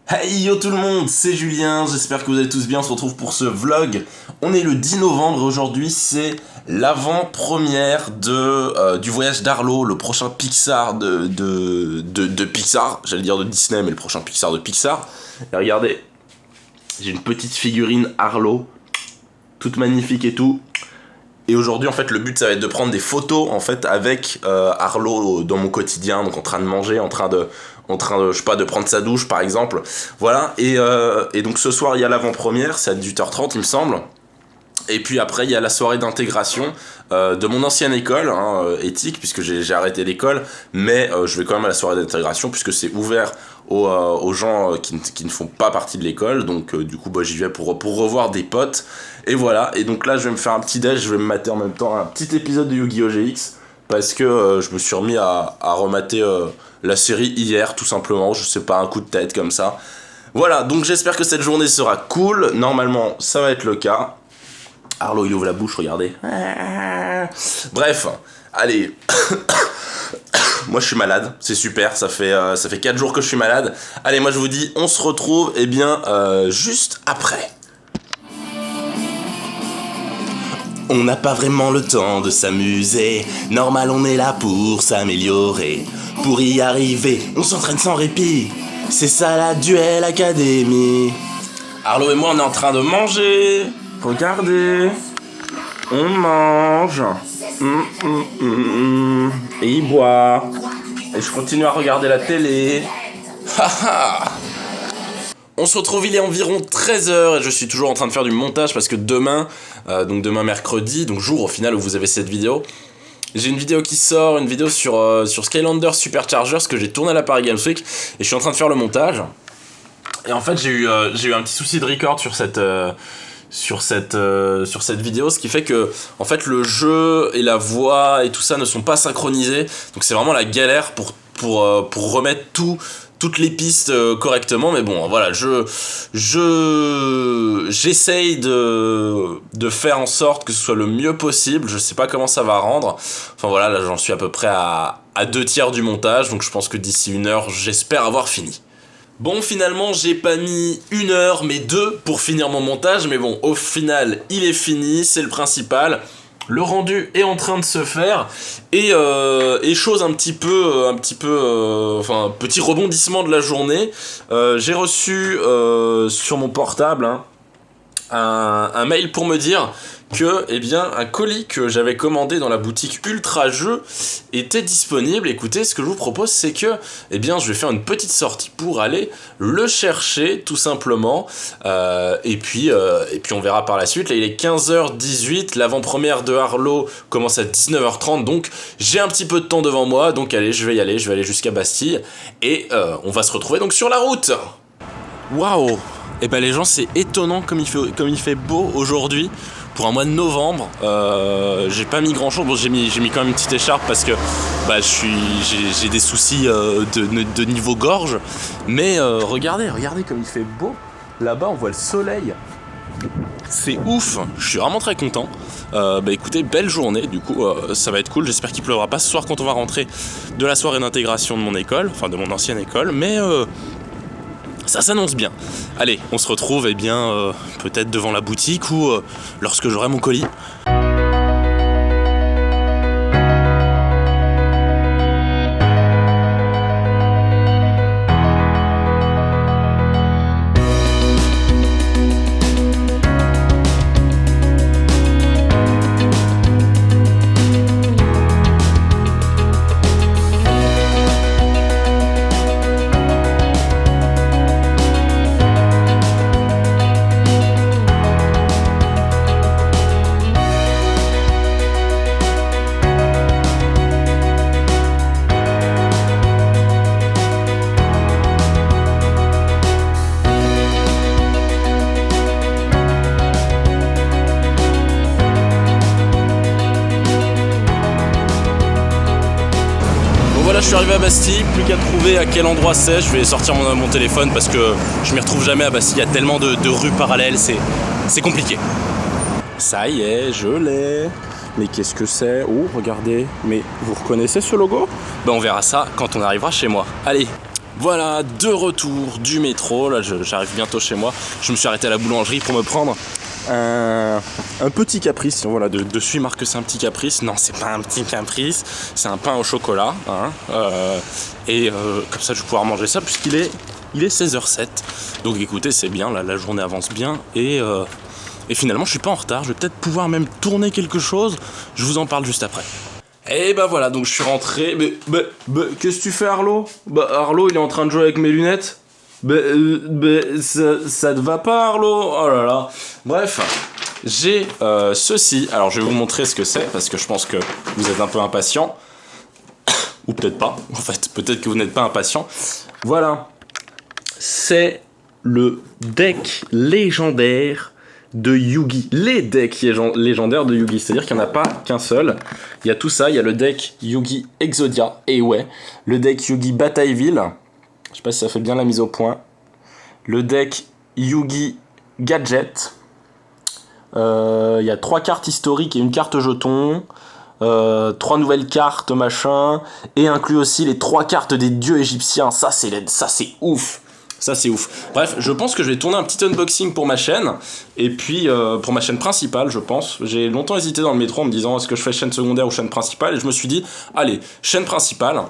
Hey yo tout le monde, c'est Julien, j'espère que vous allez tous bien, on se retrouve pour ce vlog. On est le 10 novembre et aujourd'hui c'est l'avant-première du voyage d'Arlo, le prochain Pixar de Pixar, j'allais dire de Disney mais le prochain Pixar de Pixar. Et regardez, j'ai une petite figurine Arlo, toute magnifique et tout. Et aujourd'hui en fait le but ça va être de prendre des photos en fait avec Arlo dans mon quotidien, donc en train de manger, en train de je sais pas, de prendre sa douche par exemple, voilà, et donc ce soir il y a l'avant-première, c'est à 18h30 il me semble, et puis après il y a la soirée d'intégration de mon ancienne école, éthique, puisque j'ai arrêté l'école, mais je vais quand même à la soirée d'intégration, puisque c'est ouvert aux gens qui ne font pas partie de l'école, donc du coup j'y vais pour revoir des potes, et voilà, et donc là je vais me faire un petit déj, je vais me mater en même temps un petit épisode de Yu-Gi-Oh! GX, parce que je me suis remis à remater la série hier, tout simplement, je sais pas, un coup de tête comme ça. Voilà, donc j'espère que cette journée sera cool, normalement ça va être le cas. Arlo il ouvre la bouche, regardez. Bref, allez. Moi je suis malade, c'est super, ça fait 4 jours que je suis malade. Allez, moi je vous dis, on se retrouve, eh bien, juste après. On n'a pas vraiment le temps de s'amuser, normal on est là pour s'améliorer. Pour y arriver, on s'entraîne sans répit, c'est ça la Duel Academy. Arlo et moi on est en train de manger, regardez, on mange, et il boit, et je continue à regarder la télé. On se retrouve, il est environ 13h et je suis toujours en train de faire du montage parce que demain, donc demain mercredi, donc jour au final où vous avez cette vidéo, j'ai une vidéo qui sort, une vidéo sur Skylanders Superchargers que j'ai tourné à la Paris Games Week et je suis en train de faire le montage. Et en fait j'ai eu un petit souci de record sur cette vidéo, ce qui fait que en fait le jeu et la voix et tout ça ne sont pas synchronisés, donc c'est vraiment la galère pour remettre toutes les pistes correctement, mais bon voilà, j'essaye de faire en sorte que ce soit le mieux possible. Je sais pas comment ça va rendre, enfin voilà, là j'en suis à peu près à 2/3 du montage, donc je pense que d'ici 1 heure j'espère avoir fini. Bon, finalement j'ai pas mis 1 heure mais 2 pour finir mon montage, mais bon au final il est fini, c'est le principal. Le rendu est en train de se faire et chose un petit peu enfin petit rebondissement de la journée, j'ai reçu sur mon portable un mail pour me dire que eh bien un colis que j'avais commandé dans la boutique Ultra Jeux était disponible. Écoutez, ce que je vous propose c'est que eh bien je vais faire une petite sortie pour aller le chercher tout simplement, et puis on verra par la suite. Là il est 15h18, l'avant-première de Arlo commence à 19h30, donc j'ai un petit peu de temps devant moi, donc allez, je vais y aller, je vais aller jusqu'à Bastille et on va se retrouver donc sur la route. Waouh. Et ben les gens, c'est étonnant comme il fait beau aujourd'hui pour un mois de novembre. J'ai pas mis grand chose, bon j'ai mis quand même une petite écharpe parce que bah j'ai des soucis de niveau gorge, mais regardez comme il fait beau. Là-bas on voit le soleil, c'est ouf, je suis vraiment très content. Bah écoutez, belle journée, du coup ça va être cool, j'espère qu'il pleuvra pas ce soir quand on va rentrer de la soirée d'intégration de mon école, enfin de mon ancienne école, mais ça s'annonce bien. Allez, on se retrouve peut-être devant la boutique ou lorsque j'aurai mon colis. Voilà, je suis arrivé à Bastille, plus qu'à trouver à quel endroit c'est. Je vais sortir mon téléphone parce que je m'y retrouve jamais à Bastille, il y a tellement de rues parallèles, c'est compliqué. Ça y est, je l'ai. Mais qu'est-ce que c'est? Oh, regardez, mais vous reconnaissez ce logo? Ben on verra ça quand on arrivera chez moi. Allez, Voilà, de retour du métro, là j'arrive bientôt chez moi. Je me suis arrêté à la boulangerie pour me prendre un petit caprice. Voilà, dessus il marque que c'est un petit caprice. Non, c'est pas un petit caprice, c'est un pain au chocolat. Hein, comme ça je vais pouvoir manger ça puisqu'il est 16h07. Donc écoutez, c'est bien, là, la journée avance bien et finalement je suis pas en retard. Je vais peut-être pouvoir même tourner quelque chose. Je vous en parle juste après. Et bah voilà, donc je suis rentré. Qu'est-ce que tu fais, Arlo? Bah Arlo, il est en train de jouer avec mes lunettes. Ça te va pas, Arlo? Oh là là. Bref, j'ai ceci. Alors je vais vous montrer ce que c'est parce que je pense que vous êtes un peu impatient. Ou peut-être pas. En fait, peut-être que vous n'êtes pas impatient. Voilà. C'est le deck légendaire de Yu-Gi, les decks légendaires de Yu-Gi, c'est-à-dire qu'il n'y en a pas qu'un seul. Il y a tout ça, il y a le deck Yu-Gi Exodia, et ouais, le deck Yu-Gi Batailleville, je sais pas si ça fait bien la mise au point, le deck Yu-Gi Gadget, il y a 3 cartes historiques et une carte jeton, 3 nouvelles cartes machin, et inclut aussi les 3 cartes des dieux égyptiens, ça c'est ouf. Ça c'est ouf. Bref, je pense que je vais tourner un petit unboxing pour ma chaîne. Et puis pour ma chaîne principale, je pense. J'ai longtemps hésité dans le métro en me disant est-ce que je fais chaîne secondaire ou chaîne principale. Et je me suis dit, allez, chaîne principale.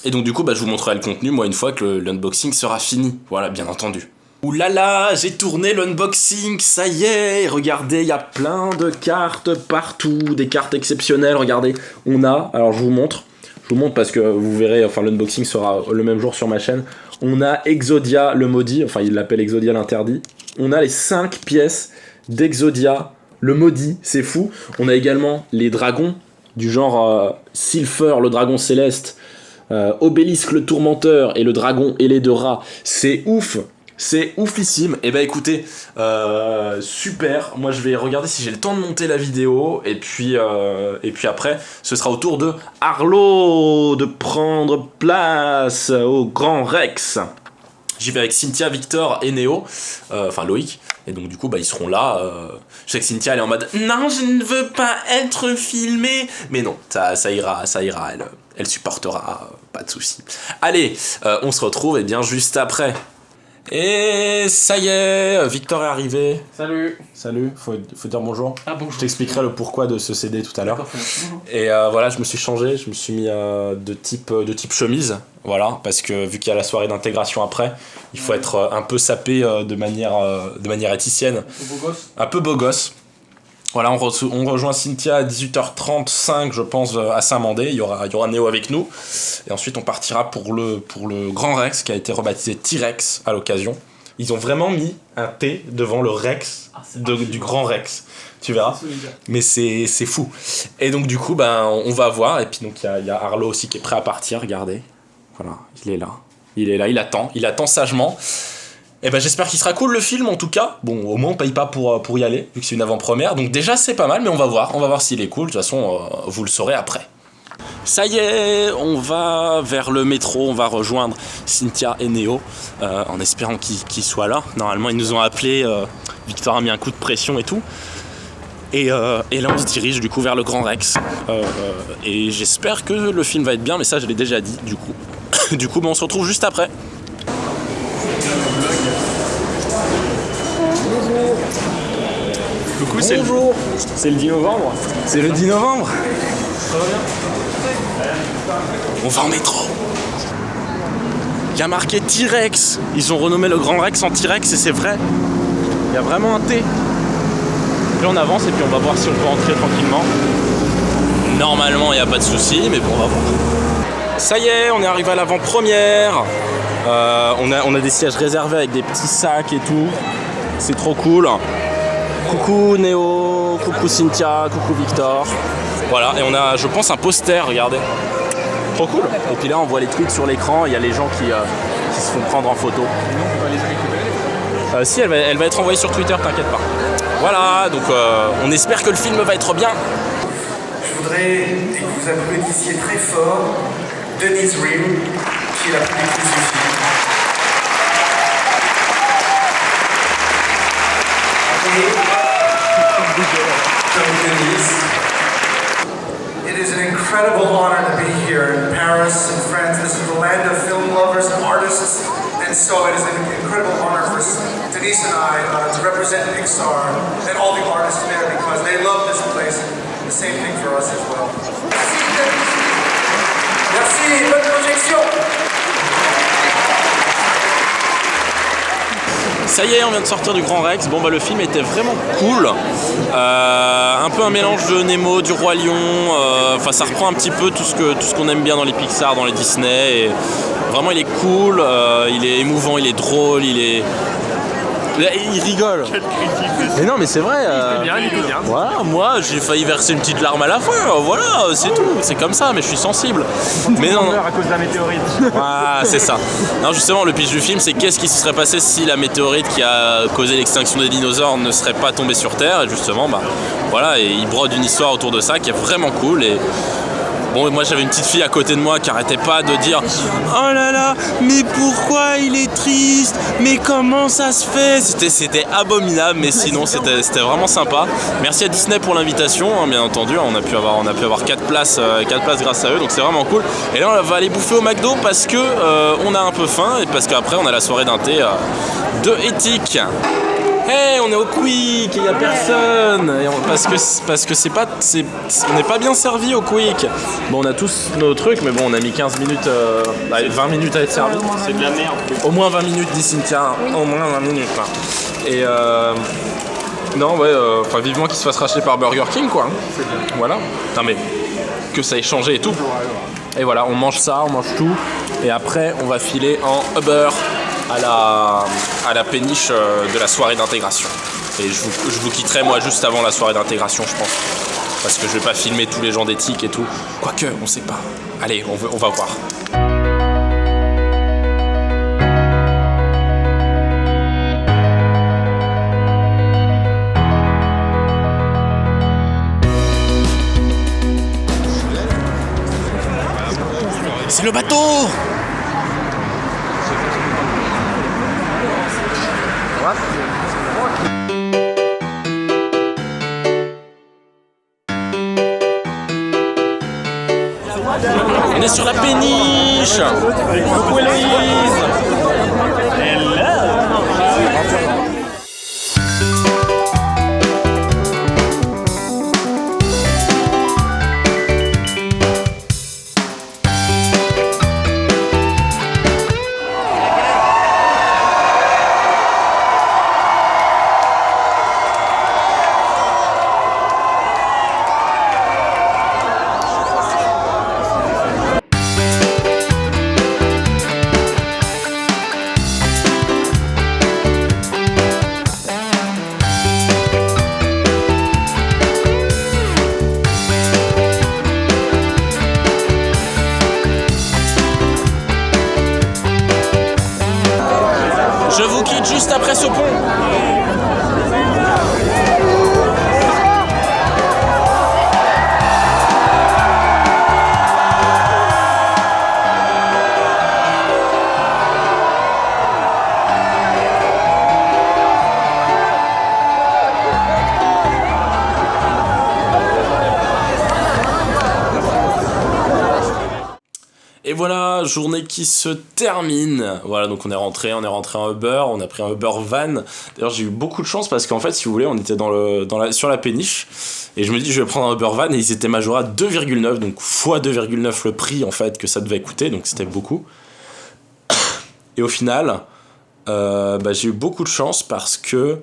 Et donc du coup, je vous montrerai le contenu, moi, une fois que l'unboxing sera fini. Voilà, bien entendu. Ouh là là, j'ai tourné l'unboxing, ça y est. Regardez, il y a plein de cartes partout. Des cartes exceptionnelles, regardez. On a, alors je vous montre parce que vous verrez, enfin l'unboxing sera le même jour sur ma chaîne. On a Exodia le maudit, enfin il l'appelle Exodia l'interdit. On a les 5 pièces d'Exodia le maudit, c'est fou. On a également les dragons du genre Silpher, le dragon céleste, Obélisque le tourmenteur et le dragon ailé de rat. C'est ouf. C'est oufissime. Et bah écoutez, super. Moi je vais regarder si j'ai le temps de monter la vidéo. Et puis après, ce sera au tour de Arlo de prendre place au Grand Rex. J'y vais avec Cynthia, Victor et Néo. Enfin Loïc. Et donc du coup, ils seront là. Je sais que Cynthia elle est en mode non, je ne veux pas être filmée. Mais non, ça ira. Elle supportera. Pas de soucis. Allez, on se retrouve juste après. Et ça y est, Victor est arrivé. Salut. Salut, faut dire bonjour. Ah bonjour. Je t'expliquerai le pourquoi de ce CD tout à l'heure. Et voilà, je me suis changé, je me suis mis de type chemise. Voilà, parce que vu qu'il y a la soirée d'intégration après, il faut être un peu sapé de manière éthicienne. Un peu beau gosse. Un peu beau gosse. Voilà, on rejoint Cynthia à 18h35, je pense, à Saint-Mandé. Il y aura Néo avec nous. Et ensuite, on partira pour le Grand Rex, qui a été rebaptisé T-Rex à l'occasion. Ils ont vraiment mis un T devant le Rex du Grand Rex. Tu verras. Mais c'est fou. Et donc, du coup, on va voir. Et puis, donc, il y a Arlo aussi qui est prêt à partir. Regardez. Voilà, il est là. Il attend sagement. Et j'espère qu'il sera cool le film en tout cas. Bon, au moins on paye pas pour y aller, vu que c'est une avant-première. Donc déjà c'est pas mal, mais on va voir s'il est cool. De toute façon, vous le saurez après. Ça y est, on va vers le métro, on va rejoindre Cynthia et Néo, en espérant qu'ils soient là. Normalement ils nous ont appelés, Victor a mis un coup de pression et tout. Et là on se dirige du coup vers le Grand Rex. Et j'espère que le film va être bien, mais ça je l'ai déjà dit du coup. Du coup on se retrouve juste après. Coucou, bonjour. C'est le 10 novembre. C'est le 10 novembre. Ça va bien? On va en métro. Il y a marqué T-Rex. Ils ont renommé le Grand Rex en T-Rex et c'est vrai. Il y a vraiment un T. Puis on avance et puis on va voir si on peut entrer tranquillement. Normalement, il n'y a pas de souci, mais bon, on va voir. Ça y est, on est arrivé à l'avant-première. On a des sièges réservés avec des petits sacs et tout. C'est trop cool. Coucou Néo, coucou Cynthia, coucou Victor. Voilà, et on a, je pense, un poster, regardez. Trop cool. Et puis là, on voit les tweets sur l'écran, il y a les gens qui se font prendre en photo. Si, elle va être envoyée sur Twitter, t'inquiète pas. Voilà, donc on espère que le film va être bien. Je voudrais que vous applaudissiez très fort Denise Rim, qui est la productrice du film. It is an incredible honor to be here in Paris and France. This is the land of film lovers and artists so it is an incredible honor for Denise and I to represent Pixar and all the artists there because they love this place and the same thing for us as well. Merci, bonne projection. Ça y est, on vient de sortir du Grand Rex. Bon bah le film était vraiment cool. Un peu un mélange de Nemo, du Roi Lion. Enfin ça reprend un petit peu tout ce qu'on aime bien dans les Pixar, dans les Disney. Et vraiment il est cool, il est émouvant, il est drôle, il rigole. Mais non mais c'est vrai. Il était bien. Voilà, moi j'ai failli verser une petite larme à la fin. Voilà, c'est tout. C'est comme ça, mais je suis sensible. Mais non. À cause de la météorite. Ah, c'est ça. Non, justement, le pitch du film, c'est qu'est-ce qui se serait passé si la météorite qui a causé l'extinction des dinosaures ne serait pas tombée sur Terre. Et justement, bah voilà, et il brode une histoire autour de ça qui est vraiment cool. Et bon, moi j'avais une petite fille à côté de moi qui arrêtait pas de dire oh là là, mais pourquoi il est triste? Mais comment ça se fait? C'était abominable, mais sinon c'était vraiment sympa. Merci à Disney pour l'invitation, hein, bien entendu. On a pu avoir 4 places grâce à eux, donc c'est vraiment cool. Et là on va aller bouffer au McDo parce que on a un peu faim et parce qu'après on a la soirée d'un thé de éthique. Hey, on est au Quick, il n'y a personne parce que on n'est pas bien servi au Quick. Bon, on a tous nos trucs, mais bon, on a mis 15 minutes, 20 minutes à être servi. C'est de la merde. Au moins 20 minutes, dit Cynthia. Au moins 20 minutes. Hein. Et non, ouais, vivement qu'il se fasse racheter par Burger King, quoi. Voilà. Non, mais que ça ait changé et tout. Et voilà, on mange ça, on mange tout. Et après, on va filer en Uber à la péniche de la soirée d'intégration. Et je vous quitterai moi juste avant la soirée d'intégration, je pense. Parce que je vais pas filmer tous les gens d'éthique et tout. Quoique, on sait pas. Allez, on va voir. C'est le bateau! On est sur la péniche. Coucou Héloïse. Je vous quitte juste après ce pont. Et voilà, journée qui se termine. Voilà, donc on est rentré en Uber, on a pris un Uber van. D'ailleurs, j'ai eu beaucoup de chance parce qu'en fait, si vous voulez, on était sur la péniche. Et je me dis, je vais prendre un Uber van et ils étaient majorés à 2,9, donc fois 2,9 le prix en fait que ça devait coûter, donc c'était beaucoup. Et au final, j'ai eu beaucoup de chance parce que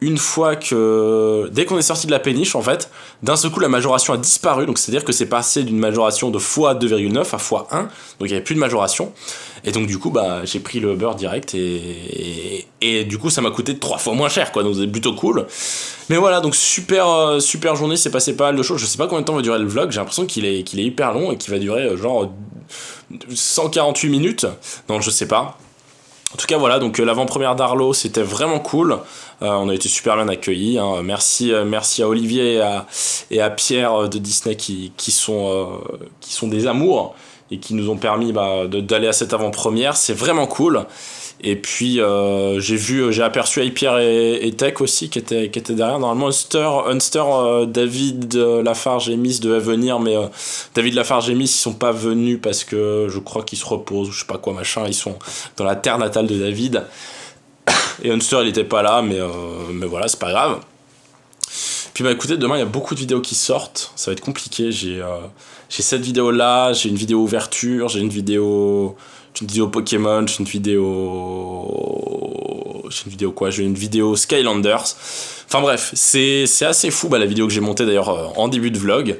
dès qu'on est sorti de la péniche, en fait, d'un seul coup, la majoration a disparu. Donc, c'est-à-dire que c'est passé d'une majoration de fois 2,9 à fois 1. Donc, il n'y avait plus de majoration. Et donc, du coup, j'ai pris le Uber direct et du coup, ça m'a coûté 3 fois moins cher, quoi. Donc, c'est plutôt cool. Mais voilà, donc, super journée. C'est passé pas mal de choses. Je sais pas combien de temps va durer le vlog. J'ai l'impression qu'il est hyper long et qu'il va durer genre 148 minutes. Non, je sais pas. En tout cas, voilà, donc l'avant-première d'Arlo, c'était vraiment cool. On a été super bien accueillis. Hein. Merci à Olivier et à Pierre de Disney qui sont des amours et qui nous ont permis d'aller à cette avant-première. C'est vraiment cool. Et puis j'ai aperçu iPierre et Tech aussi qui étaient derrière. Normalement Unster, David Lafarge et Miss devaient venir, mais David Lafarge et Miss ils sont pas venus parce que je crois qu'ils se reposent ou je sais pas quoi machin, ils sont dans la terre natale de David. Et Unster il était pas là, mais voilà, c'est pas grave. Puis bah écoutez, demain il y a beaucoup de vidéos qui sortent, ça va être compliqué. J'ai cette vidéo là, j'ai une vidéo ouverture, j'ai une vidéo Pokémon, j'ai une vidéo Skylanders. Enfin bref, c'est assez fou la vidéo que j'ai montée d'ailleurs en début de vlog.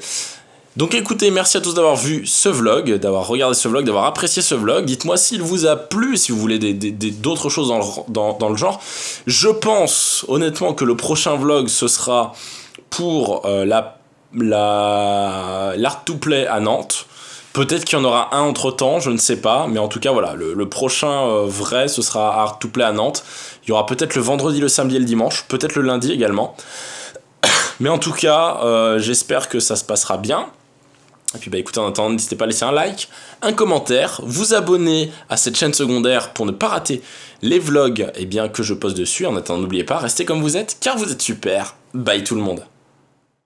Donc écoutez, merci à tous d'avoir vu ce vlog, d'avoir regardé ce vlog, d'avoir apprécié ce vlog. Dites-moi s'il vous a plu, si vous voulez d'autres choses dans le genre. Je pense honnêtement que le prochain vlog ce sera pour l'Art to Play à Nantes. Peut-être qu'il y en aura un entre temps, je ne sais pas, mais en tout cas voilà, le prochain vrai ce sera Art to Play à Nantes. Il y aura peut-être le vendredi, le samedi et le dimanche, peut-être le lundi également. Mais en tout cas, j'espère que ça se passera bien. Et puis bah écoutez, en attendant, n'hésitez pas à laisser un like, un commentaire, vous abonner à cette chaîne secondaire pour ne pas rater les vlogs que je poste dessus. En attendant, n'oubliez pas, restez comme vous êtes, car vous êtes super. Bye tout le monde.